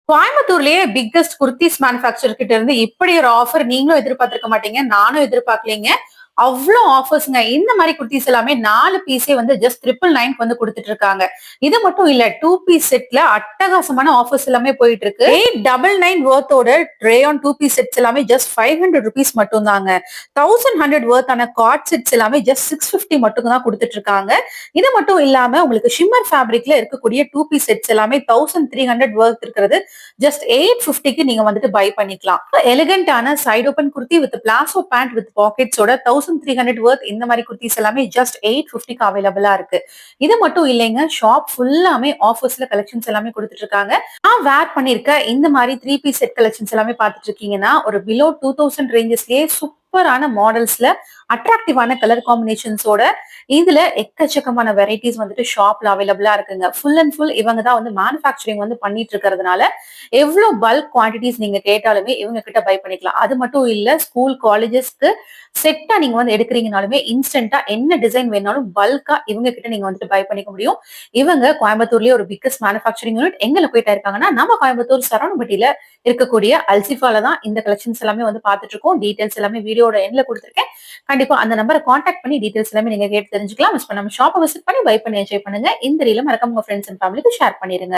கோயம்புத்தூர்லயே biggest kurtis manufacture கிட்ட இருந்து இப்படி ஒரு ஆஃபர் நீங்களும் எதிர்பார்த்திருக்க மாட்டீங்க. நானும் எதிர்பார்க்கலீங்க. அவ்ளோ ஆஃபர்ஸ்ங்க. இந்த மாரி குர்தீஸ் எல்லாமே 4 பீஸே வந்து ஜஸ்ட் 999க்கு வந்து குடுத்துட்டு இருக்காங்க. இது மட்டும் இல்ல 2 பீஸ் செட்ல அட்டகாசமான ஆஃபர்ஸ் எல்லாமே போயிட்டு இருக்கு. 899 வொர்த்தோட ரேயான் 2 பீஸ் செட்ஸ் எல்லாமே ஜஸ்ட் ₹500 மட்டும் தாங்க. 1100 வொர்த் ஆன கார்ட் செட்ஸ் எல்லாமே ஜஸ்ட் 650 மட்டும் தான் குடுத்துட்டு இருக்காங்க. இது மட்டும் இல்லாம உங்களுக்கு ஷிம்மர் ஃபேப்ரிக்ல இருக்கக்கூடிய 2 பீஸ் செட்ஸ் எல்லாமே 1300 வொர்த் இருக்கிறது ஜஸ்ட் 850க்கு நீங்க வந்துட்டு பை பண்ணிக்கலாம். எலிகண்டான side open kurti with palazzo pant with பாக்கெட்ஸோட 1300 வொர்த் இந்த மாதிரி குர்த்திஸ் எல்லாமே ஜஸ்ட் 850க்கு அவைலபிளா இருக்கு. இது மட்டும் இல்லைங்க, ஷாப் ஃபுல்லாமே ஆஃபர்ஸ்ல கலெக்ஷன்ஸ் எல்லாமே கொடுத்துட்டு இருக்காங்க. நான் வேர் பண்ணிருக்க இந்த மாதிரி 3 பீஸ் செட் கலெக்ஷன்ஸ் எல்லாமே பார்த்துட்டு இருக்கீங்கன்னா ஒரு பிலோ 2000 ரேஞ்சஸ்லயே சூப்பரான மாடல்ஸ்ல அட்ராக்டிவான கலர் காம்பினேஷன்ஸோட இதுல எக்கச்சக்கமான வெரைட்டிஸ் வந்துட்டு ஷாப்ல அவைலபிளா இருக்குங்க. ஃபுல் அண்ட் ஃபுல் இவங்க தான் வந்து மேனுஃபேக்சரிங் வந்து பண்ணிட்டு இருக்கிறதுனால எவ்வளவு பல்க் குவான்டிட்டிஸ் நீங்க கேட்டாலுமே இவங்க கிட்ட பை பண்ணிக்கலாம். அது மட்டும் இல்ல, ஸ்கூல் காலேஜஸ்க்கு செட்டா நீங்க வந்து எடுக்கிறீங்கனாலுமே இன்ஸ்டன்டா என்ன டிசைன் வேணாலும் பல்கா இவங்க கிட்ட நீங்க வந்துட்டு பை பண்ணிக்க முடியும். இவங்க கோயம்புத்தூர்லயே ஒரு பிக்கஸ்ட் மேனுஃபேக்சரிங் யூனிட் எங்க லொகேட் ஆயிருக்காங்கன்னா நம்ம கோயம்புத்தூர் சரவணம்பட்டியில இருக்கக்கூடிய அல்சிஃபால தான் இந்த கலெக்ஷன்ஸ் எல்லாமே வந்து பார்த்துட்டு இருக்கோம். டீடைல்ஸ் எல்லாமே வீடியோட எண்ட்ல கொடுத்துருக்கேன். கண்டிப்பா அந்த நம்பரை கான்டாக்ட் பண்ணி டீடைல்ஸ் எல்லாமே நீங்க கேட்டு தெரிஞ்சுக்கலாம். மிஸ் பண்ணாம ஷாப்பை விசிட் பண்ணி பை பண்ணி என்ஜாய் பண்ணுங்க. இந்த ரீல மறக்காம உங்க ஃப்ரெண்ட்ஸ் அண்ட் ஃபேமிலிக்கு ஷேர் பண்ணிருங்க.